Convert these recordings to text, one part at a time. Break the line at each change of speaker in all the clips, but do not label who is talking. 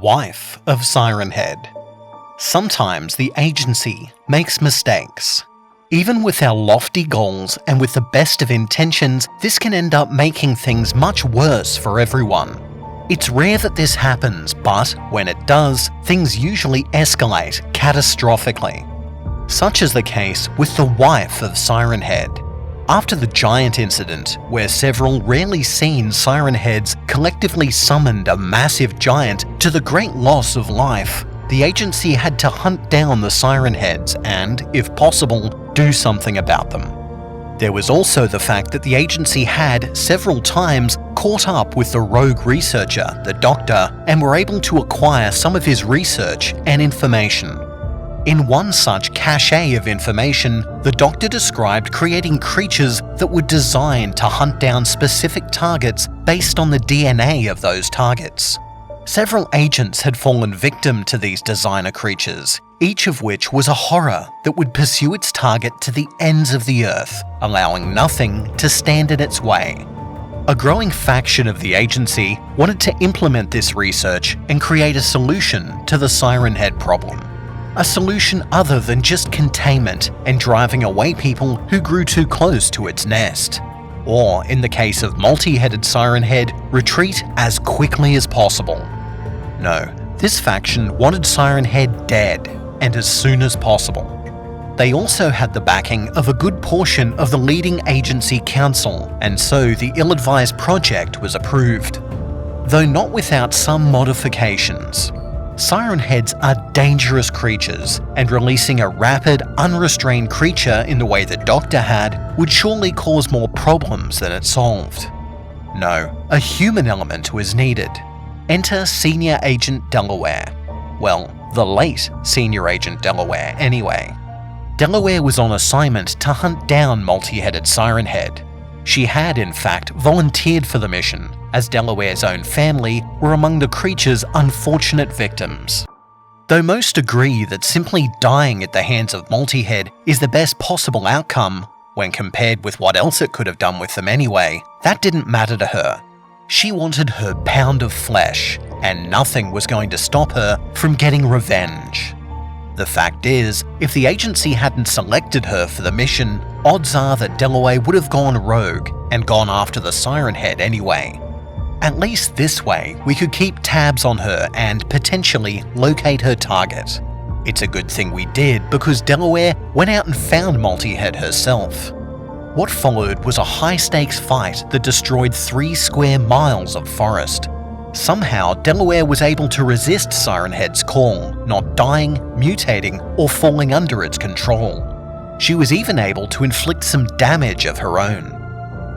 wife of Siren Head. Sometimes the agency makes mistakes. Even with our lofty goals and with the best of intentions, this can end up making things much worse for everyone. It's rare that this happens, but when it does, things usually escalate catastrophically. Such is the case with the wife of Siren Head. After the giant incident, where several rarely seen Siren Heads collectively summoned a massive giant to the great loss of life, the agency had to hunt down the Siren Heads and, if possible, do something about them. There was also the fact that the agency had, several times, caught up with the rogue researcher, the Doctor, and were able to acquire some of his research and information. In one such cache of information, the Doctor described creating creatures that were designed to hunt down specific targets based on the DNA of those targets. Several agents had fallen victim to these designer creatures, each of which was a horror that would pursue its target to the ends of the earth, allowing nothing to stand in its way. A growing faction of the agency wanted to implement this research and create a solution to the Siren Head problem. A solution other than just containment and driving away people who grew too close to its nest. Or, in the case of multi-headed Siren Head, retreat as quickly as possible. No, this faction wanted Siren Head dead, and as soon as possible. They also had the backing of a good portion of the leading agency council, and so the ill-advised project was approved. Though not without some modifications. Siren Heads are dangerous creatures, and releasing a rapid, unrestrained creature in the way the Doctor had would surely cause more problems than it solved. No, a human element was needed. Enter Senior Agent Delaware. Well, the late Senior Agent Delaware anyway. Delaware was on assignment to hunt down multi-headed Siren Head. She had, in fact, volunteered for the mission, as Delaware's own family were among the creature's unfortunate victims. Though most agree that simply dying at the hands of multi-head is the best possible outcome, when compared with what else it could have done with them anyway, that didn't matter to her. She wanted her pound of flesh, and nothing was going to stop her from getting revenge. The fact is, if the agency hadn't selected her for the mission, odds are that Delaware would have gone rogue and gone after the Siren Head anyway. At least this way, we could keep tabs on her and potentially locate her target. It's a good thing we did because Delaware went out and found multi-head herself. What followed was a high-stakes fight that destroyed 3 square miles of forest. Somehow, Delaware was able to resist Siren Head's call, not dying, mutating, or falling under its control. She was even able to inflict some damage of her own.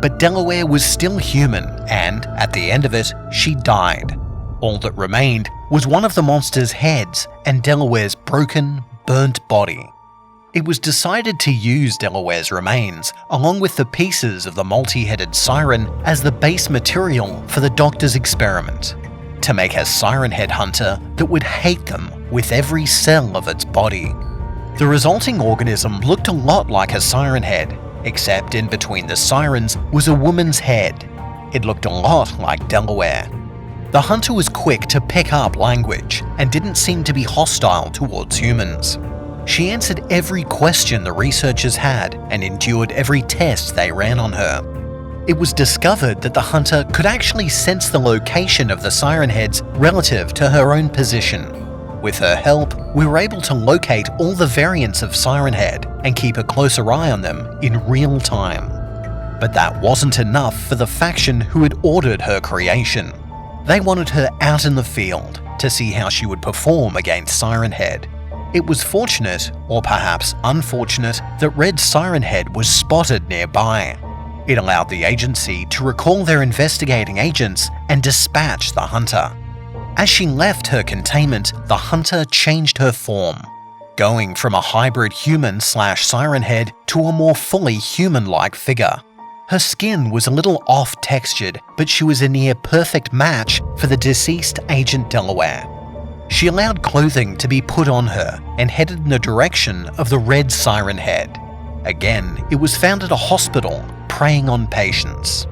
But Delaware was still human, and, at the end of it, she died. All that remained was one of the monster's heads and Delaware's broken, burnt body. It was decided to use Delaware's remains, along with the pieces of the multi-headed siren, as the base material for the Doctor's experiment, to make a Siren Head hunter that would hate them with every cell of its body. The resulting organism looked a lot like a Siren Head, except in between the sirens was a woman's head. It looked a lot like Delaware. The hunter was quick to pick up language and didn't seem to be hostile towards humans. She answered every question the researchers had and endured every test they ran on her. It was discovered that the hunter could actually sense the location of the Siren Heads relative to her own position. With her help, we were able to locate all the variants of Siren Head and keep a closer eye on them in real time. But that wasn't enough for the faction who had ordered her creation. They wanted her out in the field to see how she would perform against Siren Head. It was fortunate, or perhaps unfortunate, that Red Siren Head was spotted nearby. It allowed the agency to recall their investigating agents and dispatch the hunter. As she left her containment, the hunter changed her form, going from a hybrid human/Siren Head to a more fully human-like figure. Her skin was a little off-textured, but she was a near-perfect match for the deceased Agent Delaware. She allowed clothing to be put on her and headed in the direction of the Red Siren Head. Again, it was found at a hospital, preying on patients.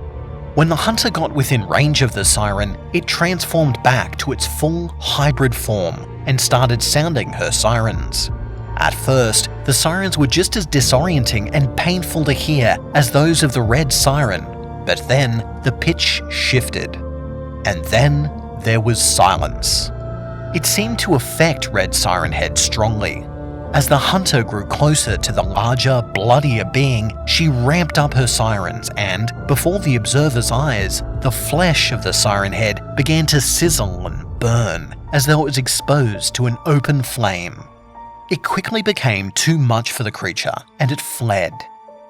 When the hunter got within range of the siren, it transformed back to its full hybrid form and started sounding her sirens. At first, the sirens were just as disorienting and painful to hear as those of the red siren, but then the pitch shifted. And then there was silence. It seemed to affect Red Siren Head strongly. As the hunter grew closer to the larger, bloodier being, she ramped up her sirens and, before the observer's eyes, the flesh of the siren head began to sizzle and burn as though it was exposed to an open flame. It quickly became too much for the creature and it fled.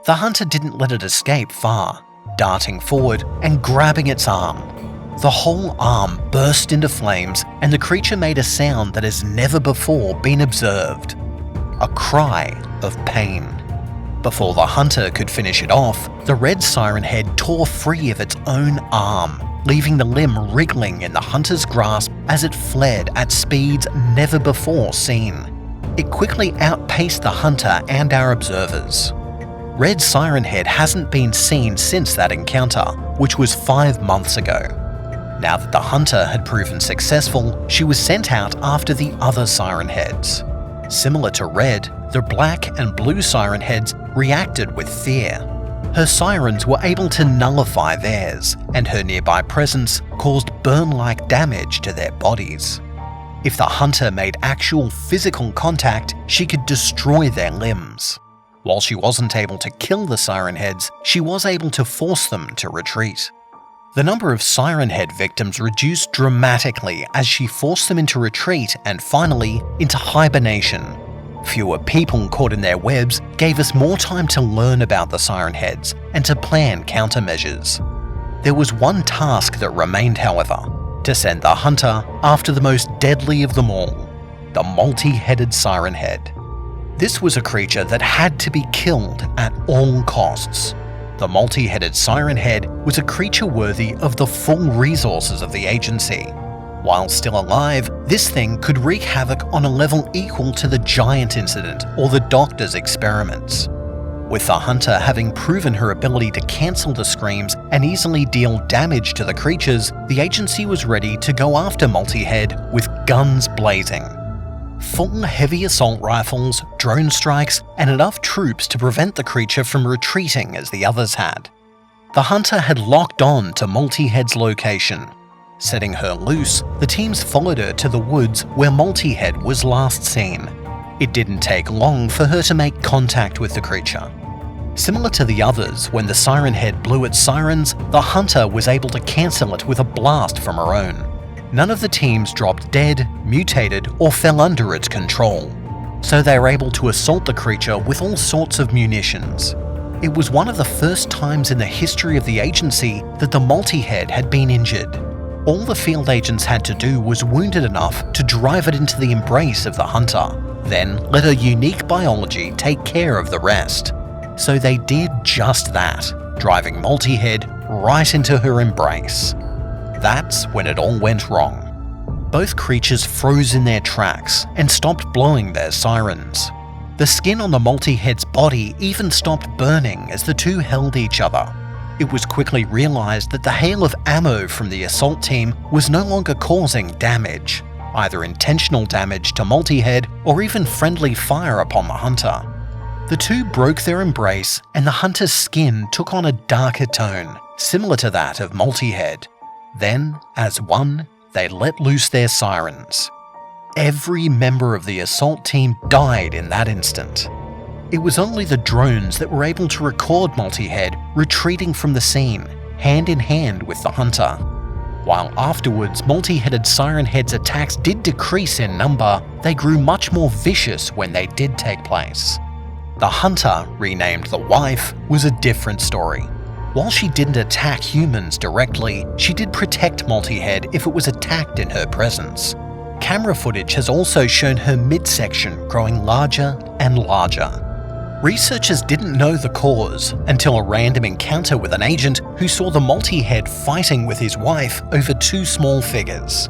The hunter didn't let it escape far, darting forward and grabbing its arm. The whole arm burst into flames and the creature made a sound that has never before been observed. A cry of pain. Before the hunter could finish it off, the red siren head tore free of its own arm, leaving the limb wriggling in the hunter's grasp as it fled at speeds never before seen. It quickly outpaced the hunter and our observers. Red Siren Head hasn't been seen since that encounter, which was 5 months ago. Now that the hunter had proven successful, she was sent out after the other siren heads. Similar to Red, the black and blue siren heads reacted with fear. Her sirens were able to nullify theirs, and her nearby presence caused burn-like damage to their bodies. If the hunter made actual physical contact, she could destroy their limbs. While she wasn't able to kill the siren heads, she was able to force them to retreat. The number of siren head victims reduced dramatically as she forced them into retreat and finally into hibernation. Fewer people caught in their webs gave us more time to learn about the siren heads and to plan countermeasures. There was one task that remained, however, to send the hunter after the most deadly of them all, the multi-headed siren head. This was a creature that had to be killed at all costs. The multi-headed siren head was a creature worthy of the full resources of the agency. While still alive, this thing could wreak havoc on a level equal to the giant incident or the doctor's experiments. With the hunter having proven her ability to cancel the screams and easily deal damage to the creatures, the agency was ready to go after Multi-Head with guns blazing. Full heavy assault rifles, drone strikes, and enough troops to prevent the creature from retreating as the others had. The hunter had locked on to Multi-Head's location. Setting her loose, the teams followed her to the woods where Multi-Head was last seen. It didn't take long for her to make contact with the creature. Similar to the others, when the siren head blew its sirens, the hunter was able to cancel it with a blast from her own. None of the teams dropped dead, mutated, or fell under its control, so they were able to assault the creature with all sorts of munitions. It was one of the first times in the history of the agency that the multi-head had been injured. All the field agents had to do was wound it enough to drive it into the embrace of the hunter, then let her unique biology take care of the rest. So they did just that, driving Multi-Head right into her embrace. That's when it all went wrong. Both creatures froze in their tracks and stopped blowing their sirens. The skin on the multi-head's body even stopped burning as the two held each other. It was quickly realized that the hail of ammo from the assault team was no longer causing damage, either intentional damage to Multi-Head or even friendly fire upon the hunter. The two broke their embrace and the hunter's skin took on a darker tone, similar to that of Multi-Head. Then, as one, they let loose their sirens. Every member of the assault team died in that instant. It was only the drones that were able to record Multi-Head retreating from the scene, hand in hand with the hunter. While afterwards multi-headed siren heads' attacks did decrease in number, they grew much more vicious when they did take place. The hunter, renamed the Wife, was a different story. While she didn't attack humans directly, she did protect Multi-Head if it was attacked in her presence. Camera footage has also shown her midsection growing larger and larger. Researchers didn't know the cause until a random encounter with an agent who saw the Multi-Head fighting with his wife over two small figures.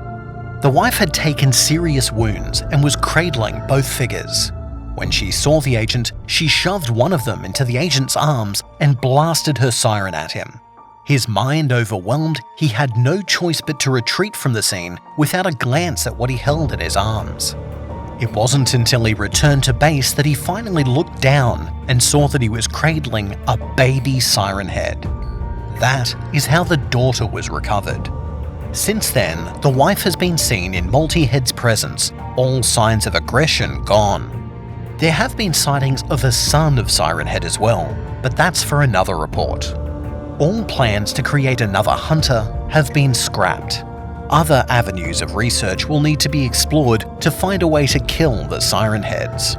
The wife had taken serious wounds and was cradling both figures. When she saw the agent, she shoved one of them into the agent's arms and blasted her siren at him. His mind overwhelmed, he had no choice but to retreat from the scene without a glance at what he held in his arms. It wasn't until he returned to base that he finally looked down and saw that he was cradling a baby siren head. That is how the daughter was recovered. Since then, the wife has been seen in Multi-Head's presence, all signs of aggression gone. There have been sightings of a son of Siren Head as well, but that's for another report. All plans to create another hunter have been scrapped. Other avenues of research will need to be explored to find a way to kill the Siren Heads.